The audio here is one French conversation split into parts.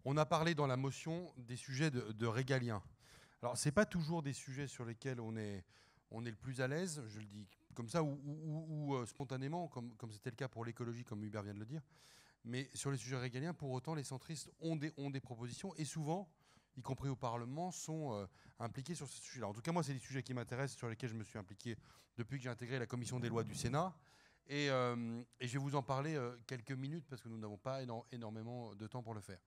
On a parlé dans la motion des sujets de régalien. Alors, ce n'est pas toujours des sujets sur lesquels on est le plus à l'aise, je le dis comme ça, ou spontanément, comme c'était le cas pour l'écologie, comme Hubert vient de le dire. Mais sur les sujets régaliens, pour autant, les centristes ont des propositions, et souvent, y compris au Parlement, sont impliqués sur ce sujet-là. En tout cas, moi, c'est des sujets qui m'intéressent, sur lesquels je me suis impliqué depuis que j'ai intégré la commission des lois du Sénat. Et je vais vous en parler quelques minutes, parce que nous n'avons pas énormément de temps pour le faire.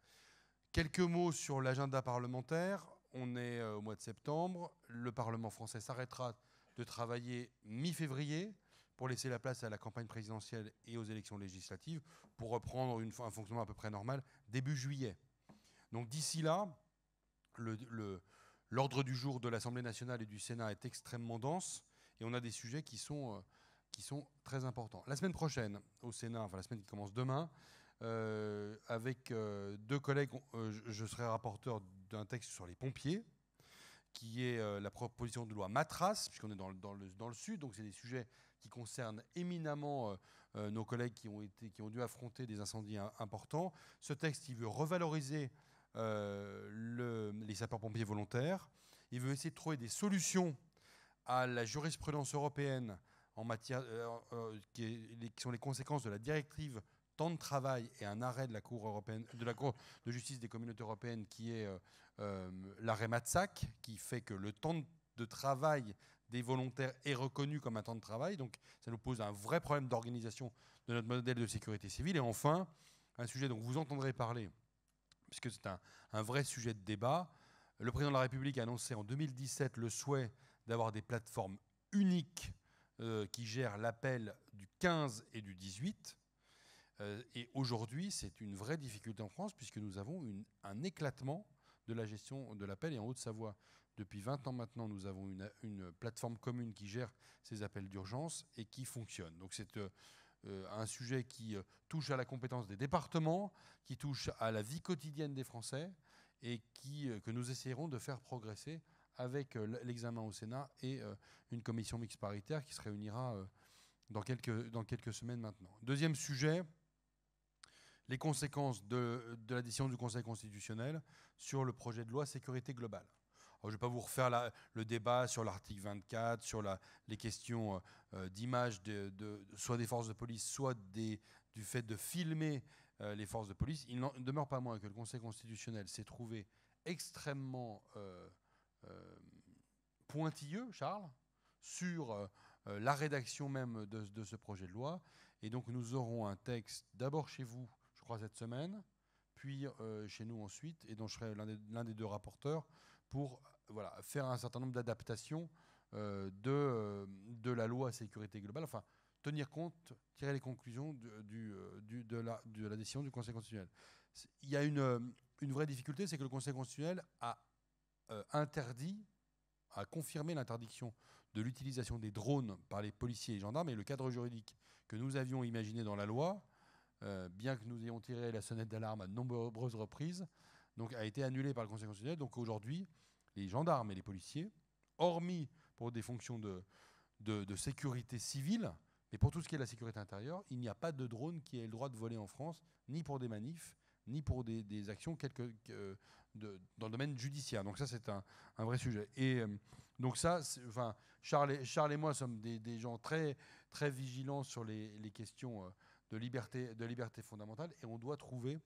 Quelques mots sur l'agenda parlementaire. On est au mois de septembre. Le Parlement français s'arrêtera de travailler mi-février pour laisser la place à la campagne présidentielle et aux élections législatives, pour reprendre un fonctionnement à peu près normal début juillet. Donc d'ici là, l'ordre du jour de l'Assemblée nationale et du Sénat est extrêmement dense, et on a des sujets qui sont très importants. La semaine prochaine, au Sénat, enfin la semaine qui commence demain, avec deux collègues, je serai rapporteur d'un texte sur les pompiers, qui est la proposition de loi Matras, puisqu'on est dans le sud, donc c'est des sujets qui concernent éminemment nos collègues qui ont dû affronter des incendies importants. Ce texte, il veut revaloriser les sapeurs-pompiers volontaires. Il veut essayer de trouver des solutions à la jurisprudence européenne en matière qui sont les conséquences de la directive temps de travail et un arrêt de la Cour européenne, de la Cour de justice des communautés européennes, qui est l'arrêt Matzak, qui fait que le temps de travail des volontaires est reconnu comme un temps de travail. Donc ça nous pose un vrai problème d'organisation de notre modèle de sécurité civile. Et enfin, un sujet dont vous entendrez parler, puisque c'est un vrai sujet de débat. Le président de la République a annoncé en 2017 le souhait d'avoir des plateformes uniques qui gèrent l'appel du 15 et du 18. Et aujourd'hui, c'est une vraie difficulté en France, puisque nous avons un éclatement de la gestion de l'appel. Et en Haute-Savoie, depuis 20 ans maintenant, nous avons une plateforme commune qui gère ces appels d'urgence et qui fonctionne. Donc c'est un sujet qui touche à la compétence des départements, qui touche à la vie quotidienne des Français, et que nous essayerons de faire progresser avec l'examen au Sénat et une commission mixte paritaire qui se réunira dans quelques semaines maintenant. Deuxième sujet, les conséquences de la décision du Conseil constitutionnel sur le projet de loi sécurité globale. Alors, je ne vais pas vous refaire le débat sur l'article 24, sur les questions d'image soit des forces de police, soit du fait de filmer les forces de police. Il n'en demeure pas moins que le Conseil constitutionnel s'est trouvé extrêmement pointilleux, Charles, sur la rédaction même de ce projet de loi. Et donc nous aurons un texte d'abord chez vous, je crois cette semaine, puis chez nous ensuite, et dont je serai l'un des deux rapporteurs, pour faire un certain nombre d'adaptations de la loi sécurité globale, enfin tenir compte, tirer les conclusions de la décision du Conseil constitutionnel. Il y a une vraie difficulté, c'est que le Conseil constitutionnel a confirmé l'interdiction de l'utilisation des drones par les policiers et les gendarmes, et le cadre juridique que nous avions imaginé dans la loi, bien que nous ayons tiré la sonnette d'alarme à de nombreuses reprises, donc, a été annulé par le Conseil constitutionnel. Donc aujourd'hui, les gendarmes et les policiers, hormis pour des fonctions de sécurité civile, mais pour tout ce qui est de la sécurité intérieure, il n'y a pas de drone qui ait le droit de voler en France, ni pour des manifs, ni pour des actions dans le domaine judiciaire. Donc ça, c'est un vrai sujet. Et donc ça, Charles et moi sommes des gens très, très vigilants sur les questions de liberté fondamentale, et on doit trouver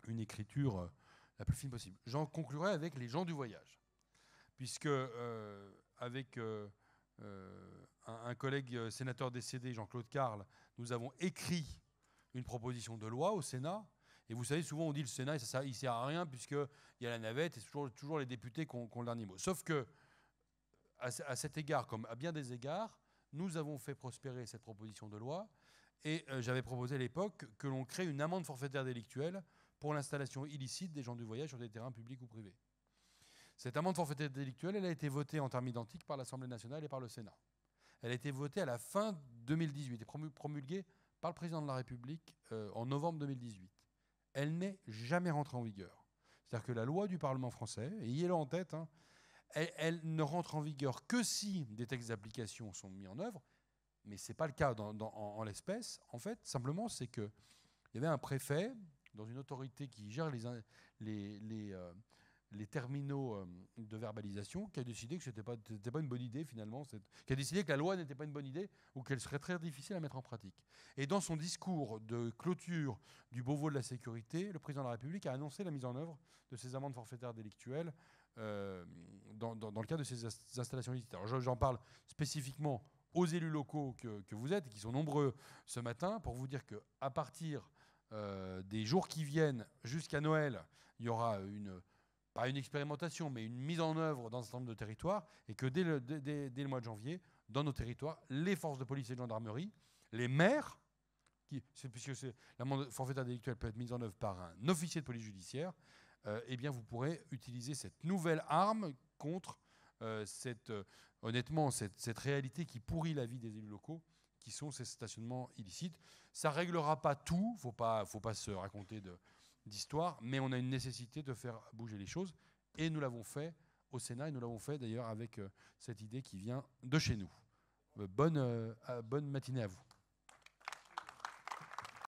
une écriture la plus fine possible. J'en conclurai avec les gens du voyage, puisque avec un collègue sénateur décédé, Jean-Claude Carle, nous avons écrit une proposition de loi au Sénat. Et vous savez, souvent on dit le Sénat, il ne sert à rien, puisqu'il y a la navette, et c'est toujours les députés qui ont le dernier mot. Sauf que, à cet égard, comme à bien des égards, nous avons fait prospérer cette proposition de loi, et j'avais proposé à l'époque que l'on crée une amende forfaitaire délictuelle pour l'installation illicite des gens du voyage sur des terrains publics ou privés. Cette amende forfaitaire délictuelle, elle a été votée en termes identiques par l'Assemblée nationale et par le Sénat. Elle a été votée à la fin 2018 et promulguée par le président de la République en novembre 2018. Elle n'est jamais rentrée en vigueur. C'est-à-dire que la loi du Parlement français, et ayez-le en tête, elle ne rentre en vigueur que si des textes d'application sont mis en œuvre, mais ce n'est pas le cas en l'espèce. En fait, simplement, c'est qu'il y avait un préfet dans une autorité qui gère les terminaux de verbalisation, qui a décidé que ce n'était pas une bonne idée finalement, qui a décidé que la loi n'était pas une bonne idée ou qu'elle serait très difficile à mettre en pratique. Et dans son discours de clôture du Beauvau de la sécurité, le président de la République a annoncé la mise en œuvre de ces amendes forfaitaires délictuelles dans le cadre de ces installations illicites. Alors j'en parle spécifiquement aux élus locaux que vous êtes, et qui sont nombreux ce matin, pour vous dire qu'à partir des jours qui viennent jusqu'à Noël, il y aura pas une expérimentation, mais une mise en œuvre dans un certain nombre de territoires, et que dès le mois de janvier, dans nos territoires, les forces de police et de gendarmerie, les maires, puisque l'amende forfaitaire délictuelle peut être mise en œuvre par un officier de police judiciaire, eh bien vous pourrez utiliser cette nouvelle arme contre honnêtement cette réalité qui pourrit la vie des élus locaux, qui sont ces stationnements illicites. Ça ne réglera pas tout, faut pas se raconter d'histoire, mais on a une nécessité de faire bouger les choses, et nous l'avons fait au Sénat, et nous l'avons fait d'ailleurs avec cette idée qui vient de chez nous. Bonne matinée à vous.